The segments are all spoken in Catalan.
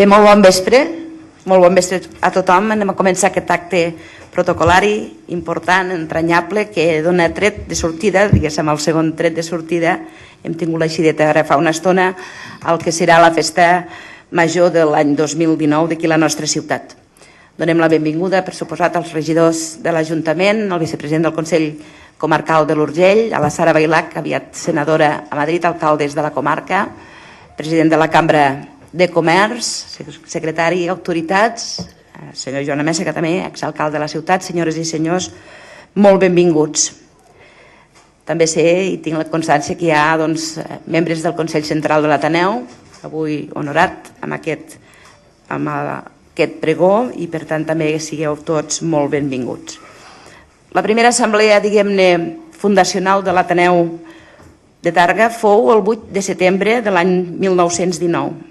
Bé, molt bon vespre a tothom. Anem a començar aquest acte protocolari important, entranyable, que dona tret de sortida, diguéssim, el segon tret de sortida. Hem tingut la xideta ara fa una estona al que serà la festa major de l'any 2019 d'aquí a la nostra ciutat. Donem la benvinguda, per suposat, als regidors de l'Ajuntament, al vicepresident del Consell Comarcal de l'Urgell, a la Sara Bailac, aviat senadora a Madrid, alcaldes de la comarca, president de la Cambra de Comerç, secretari i autoritats, senyor Joan Améssega també, exalcalde de la ciutat, senyores i senyors, molt benvinguts. També sé i tinc la constància que hi ha membres del Consell Central de l'Ateneu, avui honorat amb aquest pregó, i per tant també sigueu tots molt benvinguts. La primera assemblea, diguem-ne, fundacional de l'Ateneu de Tàrrega fou el 8 de setembre de l'any 1919.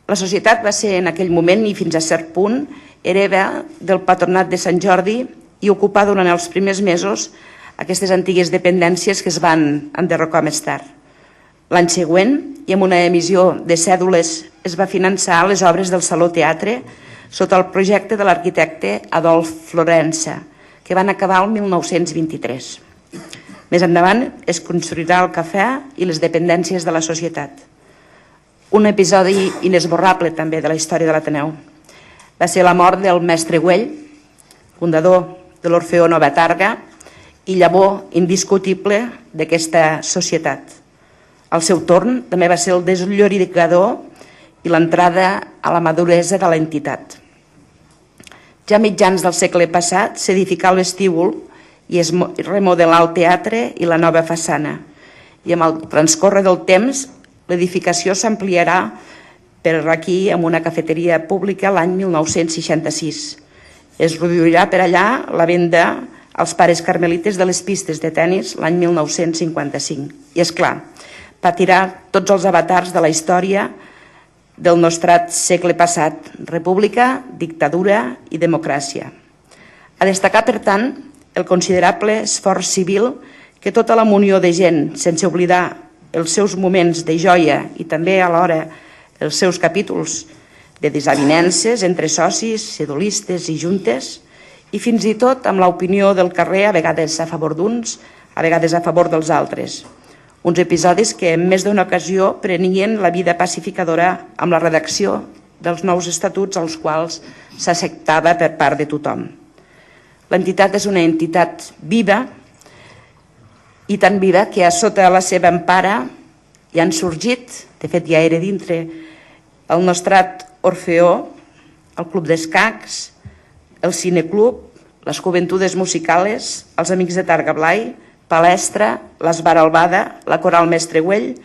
La societat va ser en aquell moment i fins a cert punt hereva del Patronat de Sant Jordi i ocupar durant els primers mesos aquestes antigues dependències que es van enderrocar més tard. L'any següent, i amb una emissió de cèdules, es va finançar les obres del Saló Teatre sota el projecte de l'arquitecte Adolf Florença, que van acabar el 1923. Més endavant es construirà el cafè i les dependències de la societat. Un episodi inesborrable també de la història de l'Ateneu va ser la mort del mestre Güell, fundador de l'Orfeó Nova Tàrrega i llavor indiscutible d'aquesta societat. Al seu torn també va ser el desllorigador i l'entrada a la maduresa de l'entitat. Ja mitjans del segle passat s'edificà el vestíbul i es remodelà el teatre i la nova façana. I amb el transcórrer del temps l'edificació s'ampliarà per aquí amb una cafeteria pública l'any 1966. Es reduirà per allà la venda als pares carmelites de les pistes de tennis l'any 1955. I és clar, patirà tots els avatars de la història del nostrat segle passat, república, dictadura i democràcia. A destacar, per tant, el considerable esforç civil que tota la munió de gent, sense oblidar els seus moments de joia i també alhora els seus capítols de desavinences entre socis, cedulistes i juntes, i fins i tot amb l'opinió del carrer, a vegades a favor d'uns, a vegades a favor dels altres. Uns episodis que en més d'una ocasió prenien la vida pacificadora amb la redacció dels nous estatuts als quals s'acceptava per part de tothom. L'entitat és una entitat viva, i tan viva que a sota la seva empara hi han sorgit, de fet ja era dintre, el Nostrat Orfeó, el Club d'Escacs, el Cineclub, les Joventudes Musicales, els Amics de Targa Blai, Palestra, l'Esbar Albada, la Coral Mestre Güell,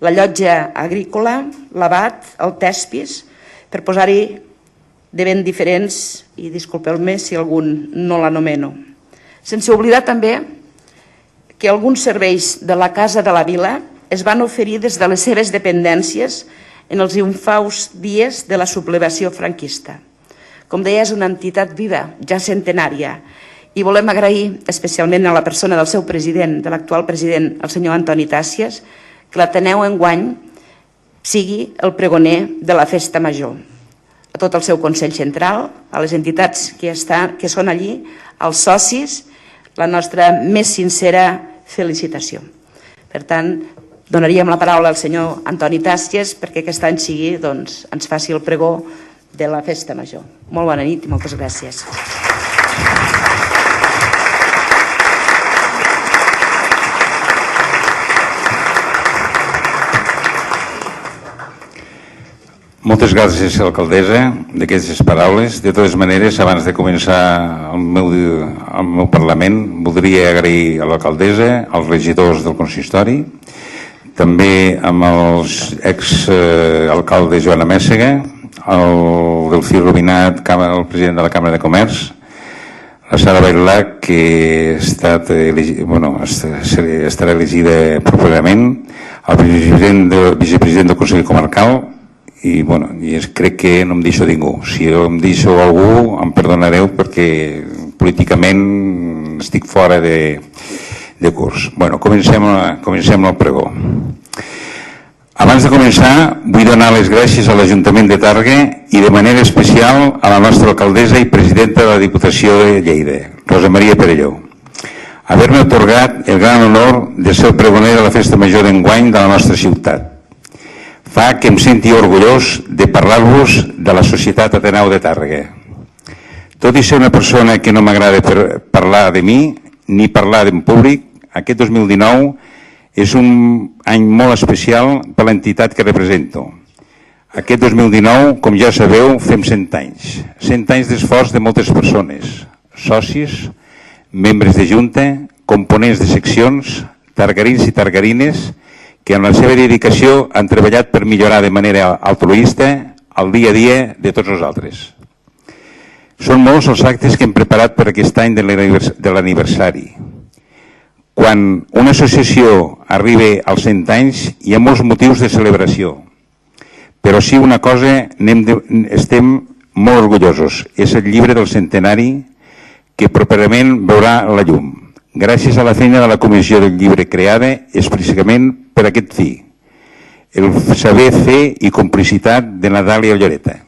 la Llotja Agrícola, l'Abat, el Tèspis, per posar-hi de ben diferents, i disculpeu-me si algun no l'anomeno. Sense oblidar també que alguns serveis de la Casa de la Vila es van oferir des de les seves dependències en els infaus dies de la sublevació franquista. Com deia, és una entitat viva, ja centenària, i volem agrair especialment a la persona del seu president, de l'actual president, el senyor Antoni Tàcies, que l'Ateneu enguany sigui el pregoner de la festa major. A tot el seu Consell Central, a les entitats que són allí, als socis, la nostra més sincera felicitació. Per tant, donaríem la paraula al senyor Antoni Tàcies perquè aquest any sigui, ens faci el pregó de la festa major. Molt bona nit i moltes gràcies. Moltes gràcies, alcaldessa, d'aquestes paraules. De totes maneres, abans de començar el meu Parlament, voldria agrair a l'alcaldessa, als regidors del consistori, també amb els exalcaldes Joan Améssega, el Delfí Rubinat, el president de la Cambra de Comerç, la Sara Bailac, que estarà elegida properament, el vicepresident del Consell Comarcal, i crec que no em deixo ningú. Si em deixo algú em perdonareu perquè políticament estic fora de curs. Comencem el pregó. Abans de començar, vull donar les gràcies a l'Ajuntament de Tàrrega i de manera especial a la nostra alcaldessa i presidenta de la Diputació de Lleida, Rosa Maria Perelló, haver-me atorgat el gran honor de ser el pregoner de la festa major d'enguany de la nostra ciutat. Fa que em senti orgullós de parlar-vos de la Societat Ateneu de Tàrrega. Tot i ser una persona que no m'agrada parlar de mi, ni parlar en públic, aquest 2019 és un any molt especial per l'entitat que represento. Aquest 2019, com ja sabeu, fem 100 anys. 100 anys d'esforç de moltes persones, socis, membres de junta, components de seccions, targarins i targarines, que en la seva dedicació han treballat per millorar de manera altruista el dia a dia de tots nosaltres. Són molts els actes que hem preparat per aquest any de l'aniversari. Quan una associació arriba als 100 anys, hi ha molts motius de celebració. Però sí una cosa estem molt orgullosos, és el llibre del centenari que properament veurà la llum, gràcies a la feina de la Comissió del Llibre creada explícitament per aquest fi, el saber fer i complicitat de Natàlia Lloreta.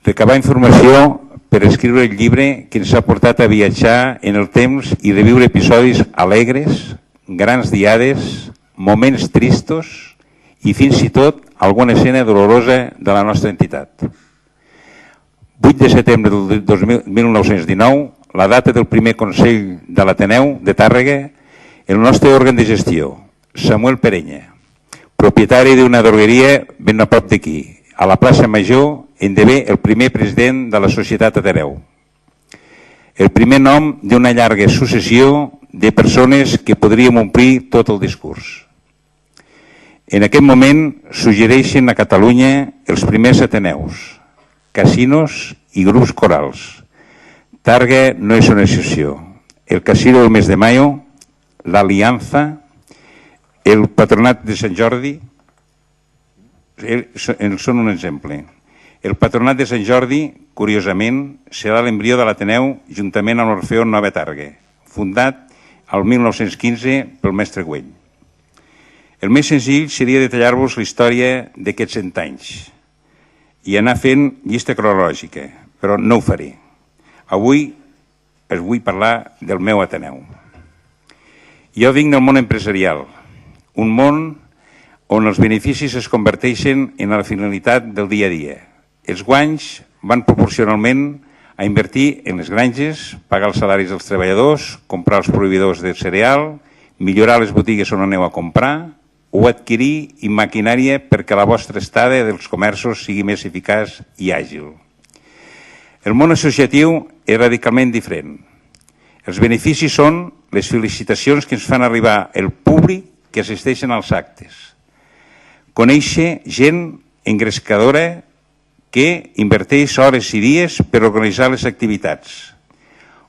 Recabar informació per escriure el llibre que ens ha portat a viatjar en el temps i reviure episodis alegres, grans diades, moments tristos i fins i tot alguna escena dolorosa de la nostra entitat. 8 de setembre del 1919, la data del primer Consell de l'Ateneu de Tàrrega, el nostre òrgan de gestió, Samuel Perenya, propietari d'una drogueria ben a prop d'aquí, a la plaça Major, endevé el primer president de la Societat Ateneu. El primer nom d'una llarga successió de persones que podríem omplir tot el discurs. En aquest moment suggereixen a Catalunya els primers Ateneus, casinos i grups corals. Tàrrega no és una excepció. El Casino del mes de mayo, l'Alianza, el Patronat de Sant Jordi, són un exemple. El Patronat de Sant Jordi, curiosament, serà l'embrió de l'Ateneu juntament amb l'Orfeó Nova Tàrrega, fundat el 1915 pel mestre Güell. El més senzill seria detallar-vos la història d'aquests 100 anys i anar fent llista cronològica, però no ho faré. Avui us vull parlar del meu Ateneu. Jo vinc del món empresarial, un món on els beneficis es converteixen en la finalitat del dia a dia. Els guanys van proporcionalment a invertir en les granges, pagar els salaris dels treballadors, comprar els proveïdors de cereal, millorar les botigues on aneu a comprar o adquirir maquinària perquè la vostra estada dels comerços sigui més eficaç i àgil. El món associatiu és radicalment diferent. Els beneficis són les felicitacions que ens fan arribar el públic que assisteixen als actes. Conèixer gent engrescadora que inverteix hores i dies per organitzar les activitats,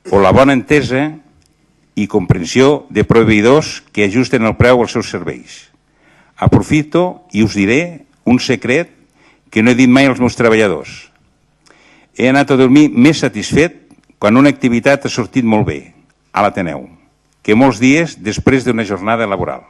o la bona entesa i comprensió de proveïdors que ajusten el preu als seus serveis. Aprofito i us diré un secret que no he dit mai als meus treballadors. He anat a dormir més satisfet quan una activitat ha sortit molt bé, a l'Ateneu, que molts dies després d'una jornada laboral.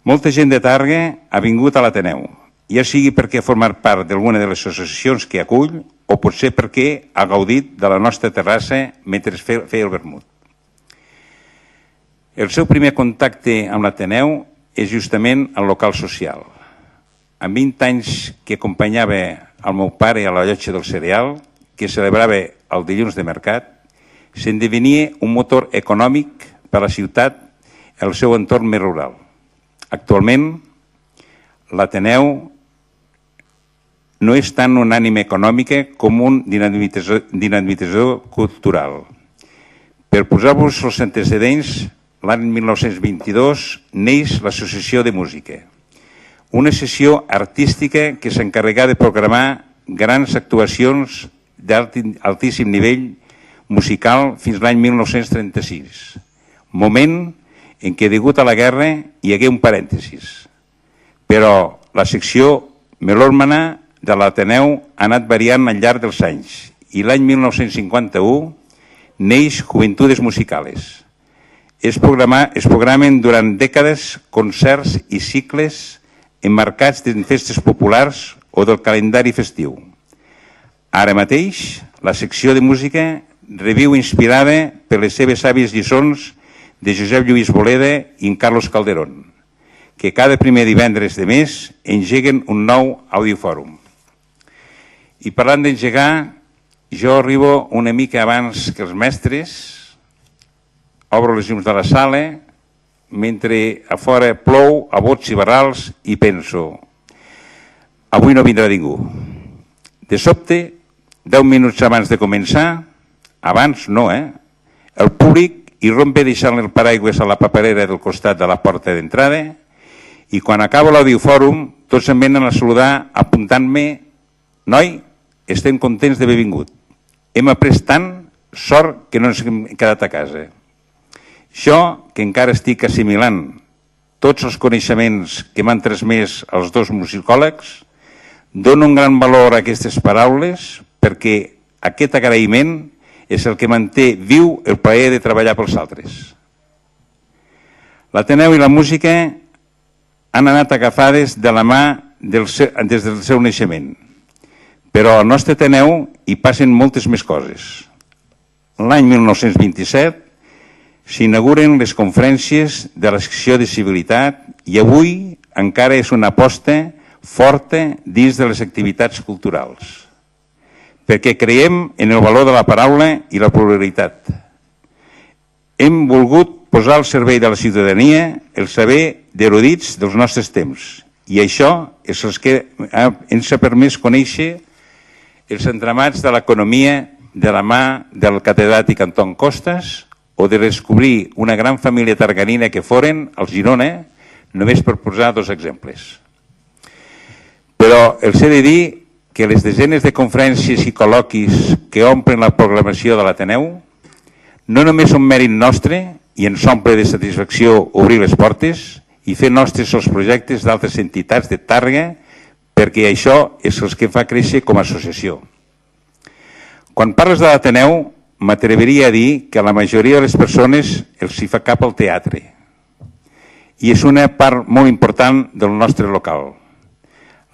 Molta gent de Tàrrega ha vingut a l'Ateneu, ja sigui perquè ha format part d'alguna de les associacions que acull o potser perquè ha gaudit de la nostra terrassa mentre feia el vermut. El seu primer contacte amb l'Ateneu és justament el local social. Amb 20 anys que acompanyava el meu pare a la llotja del cereal, que celebrava el dilluns de mercat, s'endevenia un motor econòmic per a la ciutat i el seu entorn més rural. Actualment, l'Ateneu no és tant una ànima econòmica com un dinamitzador cultural. Per posar-vos els antecedents, l'any 1922 neix l'Associació de Música, una sessió artística que s'encarregà de programar grans actuacions d'altíssim nivell musical fins l'any 1936, moment en què, degut a la guerra, hi hagué un parèntesis. Però la secció melòmana de l'Ateneu ha anat variant al llarg dels anys i l'any 1951 neix Juventudes Musicales. es programen durant dècades concerts i cicles emmarcats en festes populars o del calendari festiu. Ara mateix, la secció de música reviu inspirada per les seves sàvies lliçons de Josep Lluís Boleda i en Carlos Calderón, que cada primer divendres de mes engeguen un nou audiofòrum. I parlant d'engegar, jo arribo una mica abans que els mestres, obro les llums de la sala, mentre a fora plou a bots i barrals i penso, avui no vindrà ningú. De sobte, 10 minuts abans de començar, abans no, el públic irrompe deixant el paraigües a la paperera del costat de la porta d'entrada i quan acaba l'audiofòrum tots em venen a saludar apuntant-me, noi, estem contents d'haver vingut. Hem après tant, sort que no ens hem quedat a casa. Jo, que encara estic assimilant tots els coneixements que m'han transmès els dos musicòlegs, dono un gran valor a aquestes paraules perquè aquest agraïment és el que manté viu el plaer de treballar pels altres. L'Ateneu i la música han anat agafades de la mà des del seu naixement, però al nostre Ateneu hi passen moltes més coses. L'any 1927 s'inauguren les conferències de la secció de civilitat i avui encara és una aposta forta dins de les activitats culturals, perquè creiem en el valor de la paraula i la pluralitat. Hem volgut posar al servei de la ciutadania el saber d'erudits dels nostres temps i això és el que ens ha permès conèixer els entramats de l'economia de la mà del catedràtic Anton Costas o de descobrir una gran família targarina que foren els Girona, només per posar dos exemples. Però els he de dir que les desenes de conferències i col·loquis que omplen la programació de l'Ateneu no només són mèrit nostre i ens omple de satisfacció obrir les portes i fer nostres els projectes d'altres entitats de Tàrrega perquè això és el que fa créixer com a associació. Quan parles de l'Ateneu, m'atreviria a dir que a la majoria de les persones els hi fa cap al teatre i és una part molt important del nostre local.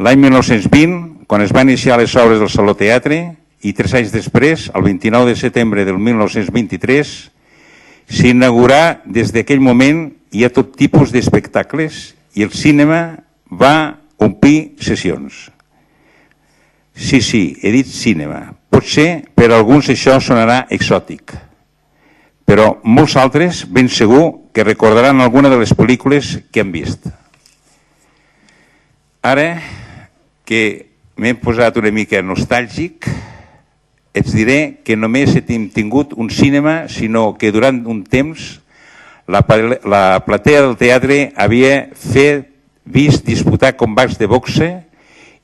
L'any 1920, quan es van iniciar les obres del Saló Teatre, i 3 anys després, el 29 de setembre del 1923, s'inaugurà des d'aquell moment hi ha tot tipus d'espectacles i el cinema va omplir sessions. Sí, he dit cinema. Potser per a alguns això sonarà exòtic, però molts altres ben segur que recordaran alguna de les pel·lícules que han vist. Ara que m'he posat una mica nostàlgic, et diré que només hem tingut un cinema, sinó que durant un temps la platea del teatre havia vist disputar combats de boxe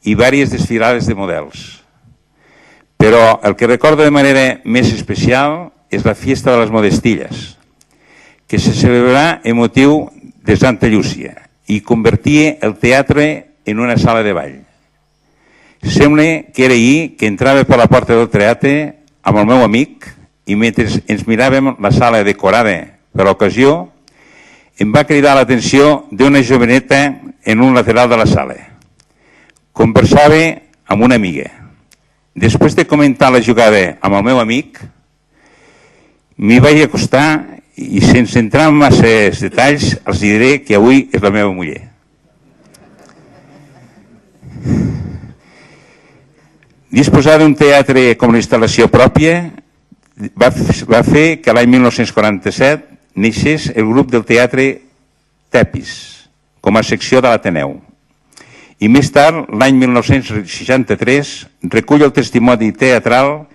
i diverses desfilades de models. Però el que recordo de manera més especial és la Fiesta de les Modestilles, que se celebrarà en motiu de Santa Llúcia i convertia el teatre en una sala de ball. Sembla que era ahir que entrava per la porta del teatre amb el meu amic i mentre ens miràvem la sala decorada per l'ocasió em va cridar l'atenció d'una joveneta en un lateral de la sala. Conversava amb una amiga. Després de comentar la jugada amb el meu amic, m'hi vaig acostar i sense entrar en massa detalls els diré que avui és la meva muller. Disposar d'un teatre com una instal·lació pròpia va fer que l'any 1947 neixés el grup del teatre Tepis com a secció de l'Ateneu. I més tard, l'any 1963, recull el testimoni teatral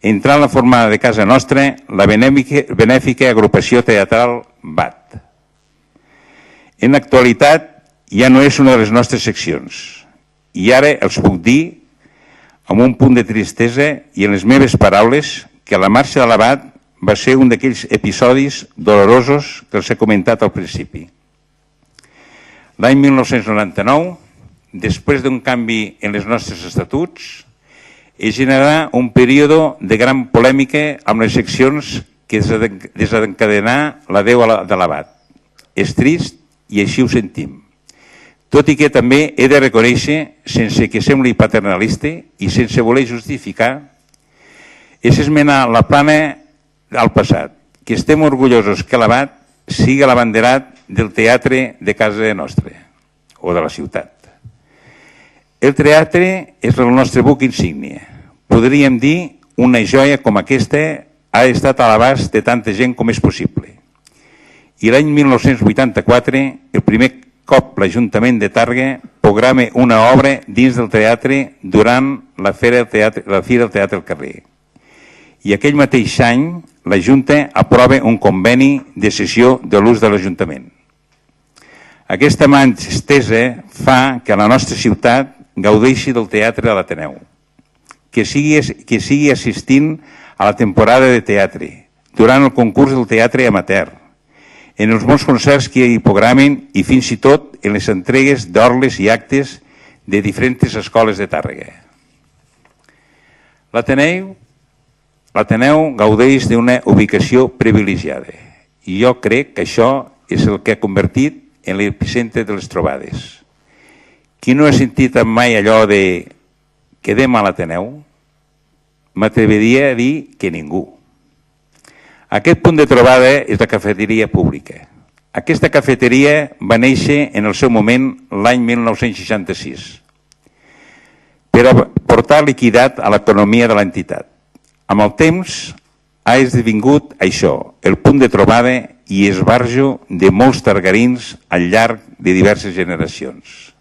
entrant a formar de casa nostra la benèfica agrupació teatral BAT. En l'actualitat ja no és una de les nostres seccions i ara els puc dir amb un punt de tristesa i en les meves paraules que la marxa de l'Abat va ser un d'aquells episodis dolorosos que els he comentat al principi. L'any 1999, després d'un canvi en els nostres estatuts, es generarà un període de gran polèmica amb les seccions que desencadenar la Déu de l'abat. És trist i així ho sentim. Tot i que també he de reconèixer, sense que sembli paternalista i sense voler justificar, és esmenar la plana al passat, que estem orgullosos que l'abat sigui l'abanderat del teatre de casa nostra, o de la ciutat. El teatre és el nostre buc insígnia. Podríem dir una joia com aquesta ha estat a l'abast de tanta gent com és possible. I l'any 1984, el primer cop l'Ajuntament de Tàrrega programa una obra dins del teatre durant la Fira del Teatre al Carrer. I aquell mateix any la Junta aprova un conveni de cessió de l'ús de l'Ajuntament. Aquesta mà estesa fa que la nostra ciutat gaudeixi del teatre de l'Ateneu, que sigui assistint a la temporada de teatre, durant el concurs del teatre amateur, en els molts concerts que hi programen i fins i tot en les entregues d'orles i actes de diferents escoles de Tàrrega. L'Ateneu gaudeix d'una ubicació privilegiada i jo crec que això és el que ha convertit en l'epicentre de les trobades. Qui no ha sentit mai allò de quedem a l'Ateneu? M'atreviria a dir que ningú. Aquest punt de trobada és la cafeteria pública. Aquesta cafeteria va néixer en el seu moment l'any 1966 per aportar liquiditat a l'economia de l'entitat. Amb el temps ha esdevingut això, el punt de trobada i esbarjo de molts targarins al llarg de diverses generacions.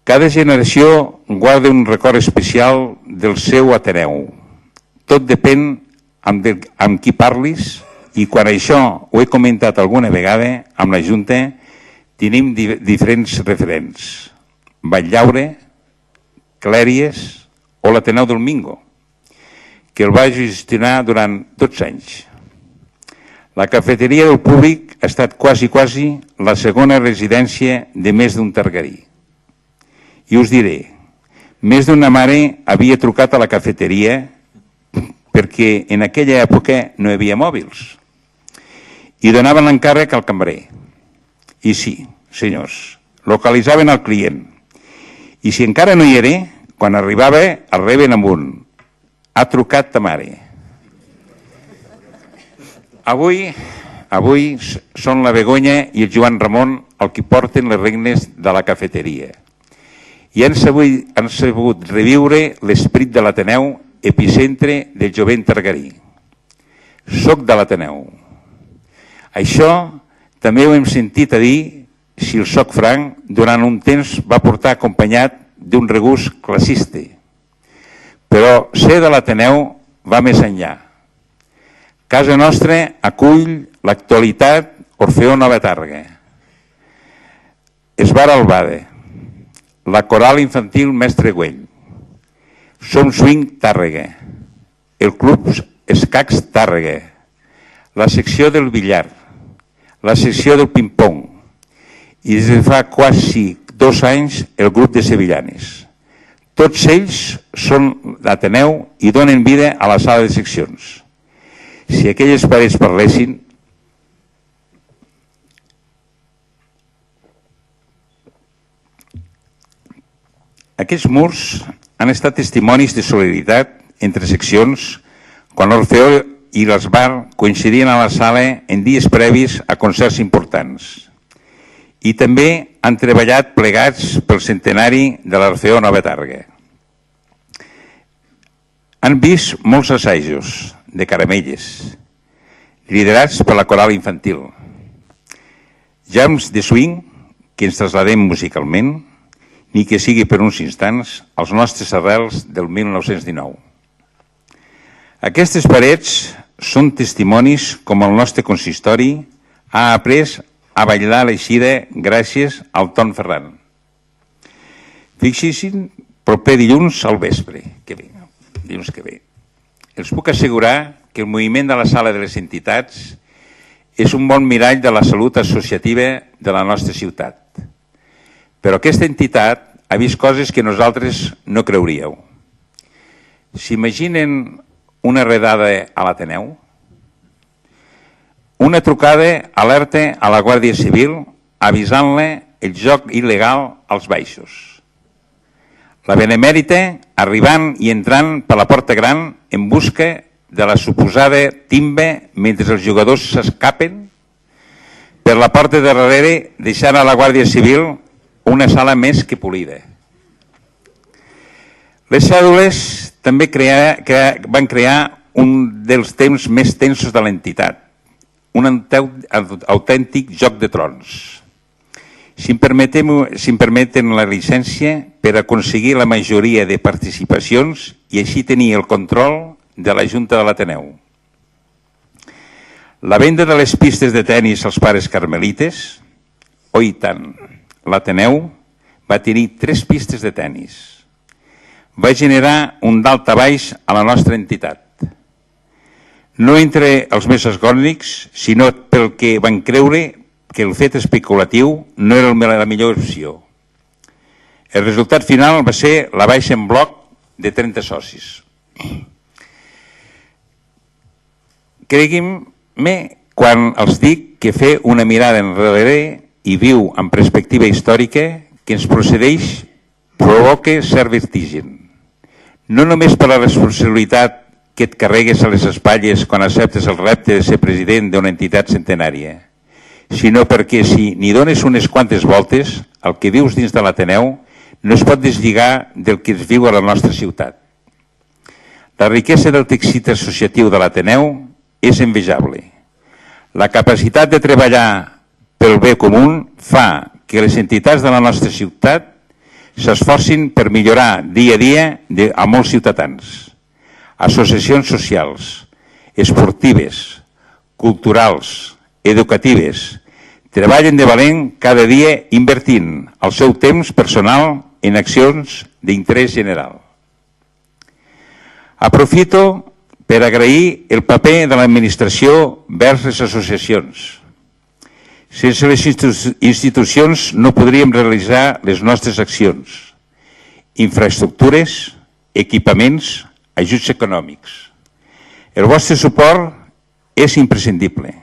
Cada generació guarda un record especial del seu Ateneu. Tot depèn amb qui parlis i quan això ho he comentat alguna vegada amb la Junta tenim diferents referents. Vall-llaure, Clèries o l'Ateneu del Mingo, que el va gestionar durant 12 anys. La cafeteria del públic ha estat quasi la segona residència de més d'un targarí. I us diré, més d'una mare havia trucat a la cafeteria perquè en aquella època no hi havia mòbils i donaven l'encàrrec al cambrer. I sí, senyors, localitzaven el client. I si encara no hi era, quan arribava, el reben amb un ha trucat ta mare. Avui són la Begoña i el Joan Ramon el que porten les regnes de la cafeteria. I han sabut reviure l'esperit de l'Ateneu, epicentre del jovent targarí. Soc de l'Ateneu. Això també ho hem sentit a dir, si el soc franc, durant un temps va portar acompanyat d'un regust classista. Però ser de l'Ateneu va més enllà. Casa nostra acull l'actualitat Orfeó Nova Tàrrega, Esbar Albada, la Coral Infantil Mestre Güell, Som Swing Tàrrega, el Club Escacs Tàrrega, la secció del billar, la secció del ping-pong i des de fa quasi 2 anys el grup de sevillanes. Tots ells són d'Ateneu i donen vida a la sala de seccions. Si aquelles parets parlessin, aquests murs han estat testimonis de solidaritat entre seccions quan l'Orfeó i l'Esbar coincidien a la sala en dies previs a concerts importants. I també han treballat plegats pel centenari de l'Orfeó Nova Tàrrega. Han vist molts assajos de caramelles, liderats per la Coral Infantil. Jams de swing, que ens trasladem musicalment, ni que sigui per uns instants, als nostres arrels del 1919. Aquestes parets són testimonis com el nostre consistori ha après a ballar l'eixida gràcies al Ton Ferran. Fixin, proper dilluns al vespre, dilluns que ve. Els puc assegurar que el moviment de la sala de les entitats és un bon mirall de la salut associativa de la nostra ciutat. Però aquesta entitat ha vist coses que nosaltres no creuríeu. S'imaginen una redada a l'Ateneu, una trucada alerta a la Guàrdia Civil avisant-la el joc il·legal als baixos. La Benemèrita arribant i entrant per la porta gran en busca de la suposada timba mentre els jugadors s'escapen per la porta de darrere, deixant a la Guàrdia Civil una sala més que polida. Les cèdules també van crear un dels temps més tensos de l'entitat, un autèntic joc de trons. Si em permeten la llicència, per aconseguir la majoria de participacions i així tenir el control de la Junta de l'Ateneu. La venda de les pistes de tenis als pares carmelites, oi tant, l'Ateneu va tenir 3 pistes de tenis. Va generar un dalt a baix a la nostra entitat. No entre els més esgòrnics, sinó pel que van creure que el fet especulatiu no era la millor opció. El resultat final va ser la baixa en bloc de 30 socis. Creguin-me quan els dic que fer una mirada enrere i viu en perspectiva històrica que ens procedeix provoca cert vertigen. No només per la responsabilitat que et carregues a les espatlles quan acceptes el repte de ser president d'una entitat centenària, sinó perquè si n'hi dones unes quantes voltes, el que vius dins de l'Ateneu no es pot deslligar del que es viu a la nostra ciutat. La riquesa del teixit associatiu de l'Ateneu és envejable. La capacitat de treballar pel bé comú fa que les entitats de la nostra ciutat s'esforcin per millorar dia a dia a molts ciutadans. Associacions socials, esportives, culturals, educatives, treballen de valent cada dia invertint el seu temps personal en accions d'interès general. Aprofito per agrair el paper de l'administració vers les associacions. Sense les institucions no podríem realitzar les nostres accions, infraestructures, equipaments, ajuts econòmics. El vostre suport és imprescindible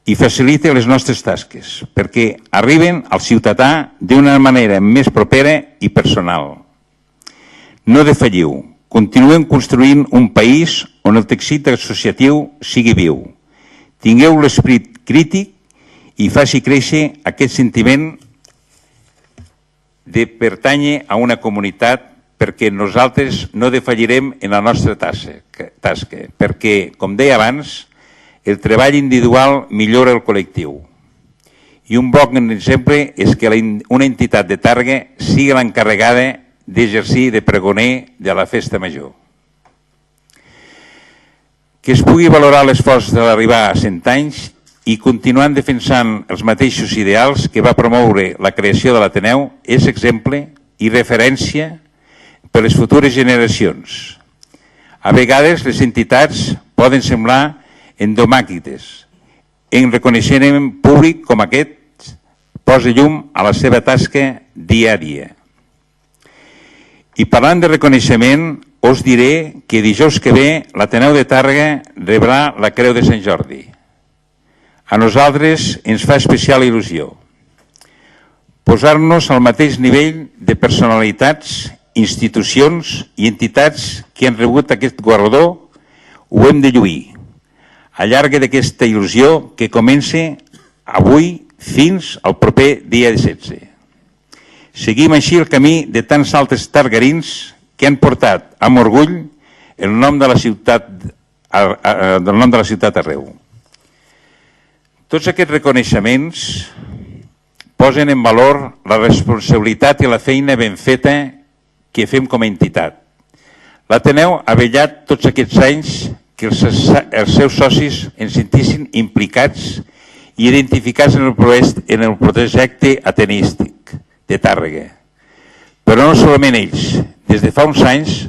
i facilita les nostres tasques perquè arriben al ciutadà d'una manera més propera i personal. No defalliu, continuem construint un país on el teixit associatiu sigui viu. Tingueu l'esperit crític i faci créixer aquest sentiment de pertànyer a una comunitat perquè nosaltres no defallirem en la nostra tasca, perquè, com deia abans, el treball individual millora el col·lectiu. I un bon exemple és que una entitat de Tàrrega sigui l'encarregada d'exercir de pregoner de la festa major. Que es pugui valorar l'esforç d'arribar a 100 anys i continuant defensant els mateixos ideals que va promoure la creació de l'Ateneu és exemple i referència per a les futures generacions. A vegades les entitats poden semblar endomàquites. En reconeixement públic com aquest posa llum a la seva tasca dia a dia. I parlant de reconeixement, us diré que dijous que ve l'Ateneu de Tàrrega rebrà la Creu de Sant Jordi. A nosaltres ens fa especial il·lusió posar-nos al mateix nivell de personalitats, institucions i entitats que han rebut aquest guardó. Ho hem de lluir. Allarga d'aquesta il·lusió que comença avui fins al proper dia 16. Seguim així el camí de tants altres targarins que han portat amb orgull el nom de la ciutat arreu. Tots aquests reconeixements posen en valor la responsabilitat i la feina ben feta que fem com a entitat. L'Ateneu ha vetllat tots aquests anys que els seus socis ens sentissin implicats i identificats en el projecte atenístic de Tàrrega. Però no solament ells. Des de fa uns anys,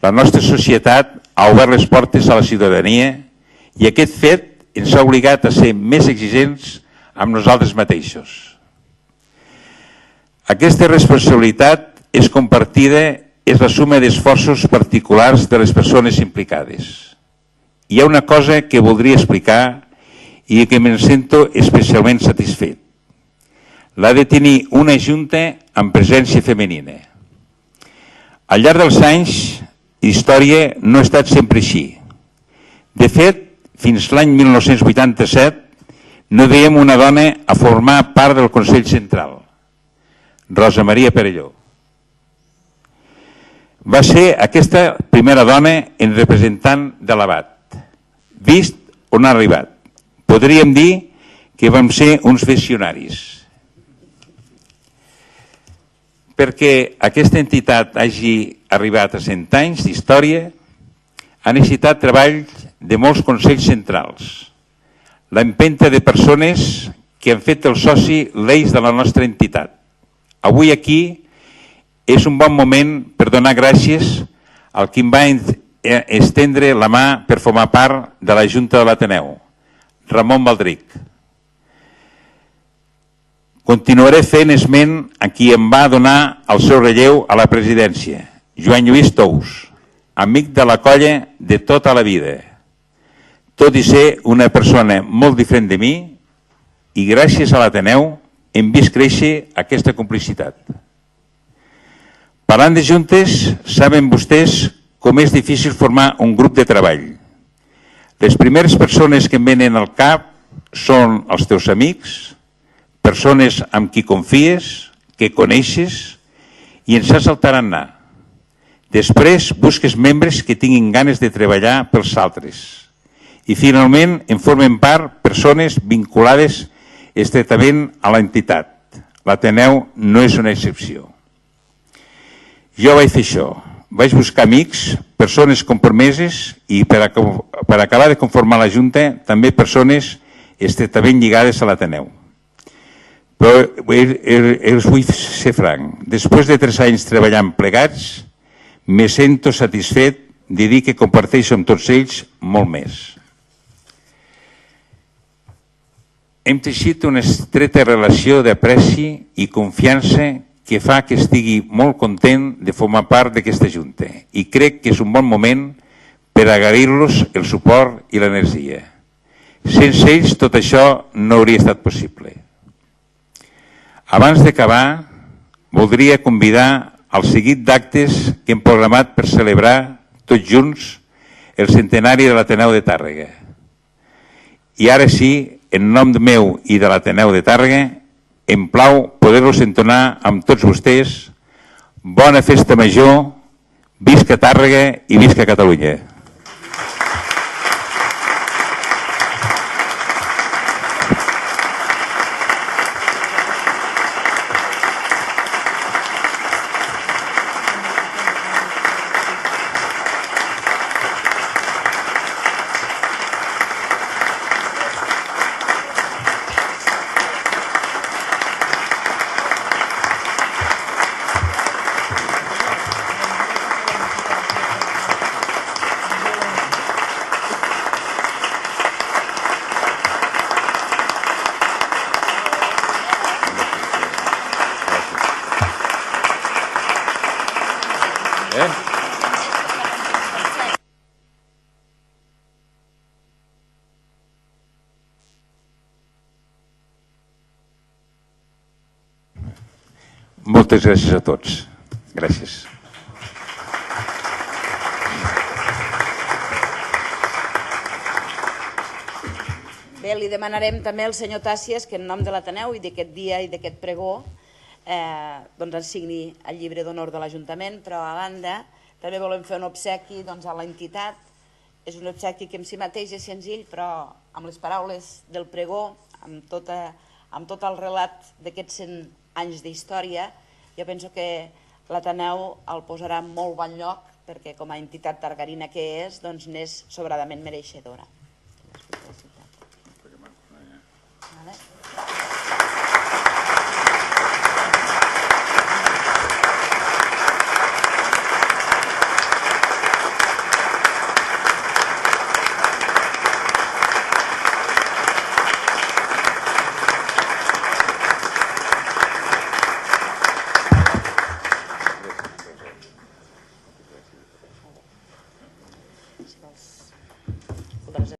la nostra societat ha obert les portes a la ciutadania i aquest fet ens ha obligat a ser més exigents amb nosaltres mateixos. Aquesta responsabilitat és compartida, és la suma d'esforços particulars de les persones implicades. hi ha una cosa que voldria explicar i que me'n sento especialment satisfet. L'ha de tenir una junta amb presència femenina. Al llarg dels anys, història no ha estat sempre així. De fet, fins l'any 1987 no veiem una dona a formar part del Consell Central, Rosa Maria Perelló. Va ser aquesta primera dona en representant de l'Abat. Vist on ha arribat. Podríem dir que vam ser uns visionaris. Perquè aquesta entitat hagi arribat a 100 anys d'història, ha necessitat treball de molts consells centrals, l'empenta de persones que han fet el soci l'eix de la nostra entitat. Avui aquí és un bon moment per donar gràcies al qui em va estendre la mà per formar part de la Junta de l'Ateneu, Ramon Baldric. Continuaré fent esment a qui em va donar el seu relleu a la presidència, Joan Lluís Tous, amic de la colla de tota la vida, tot i ser una persona molt diferent de mi, i gràcies a l'Ateneu hem vist créixer aquesta complicitat. Parlant de juntes, saben vostès com és difícil formar un grup de treball. Les primeres persones que em venen al cap són els teus amics, persones amb qui confies, que coneixes i ens has el tarannà. Després busques membres que tinguin ganes de treballar pels altres. I finalment en formen part persones vinculades estretament a l'entitat. L'Ateneu no és una excepció. Jo vaig fer això. Vaig buscar amics, persones compromeses i per acabar de conformar la Junta també persones estretament lligades a l'Ateneu. Però els vull ser franc. Després de 3 anys treballant plegats, me sento satisfet de dir que comparteixo amb tots ells molt més. Hem teixit una estreta relació d'apreci i confiança que fa que estigui molt content de formar part d'aquesta Junta i crec que és un bon moment per agrair-los el suport i l'energia. Sense ells tot això no hauria estat possible. Abans d'acabar, voldria convidar al seguit d'actes que hem programat per celebrar tots junts el centenari de l'Ateneu de Tàrrega. I ara sí, en nom meu i de l'Ateneu de Tàrrega, em plau poder-los entonar amb tots vostès bona festa major, visca Tàrrega i visca Catalunya. Moltes gràcies a tots. Gràcies. Bé, li demanarem també al senyor Tàcies que en nom de l'Ateneu i d'aquest dia i d'aquest pregó ens signi el llibre d'honor de l'Ajuntament, però a banda també volem fer un obsequi a l'entitat. És un obsequi que en si mateix és senzill, però amb les paraules del pregó, amb tot el relat d'aquests 100 anys d'història, jo penso que l'Ateneu el posarà en molt bon lloc perquè com a entitat targarina que és, n'és sobradament mereixedora.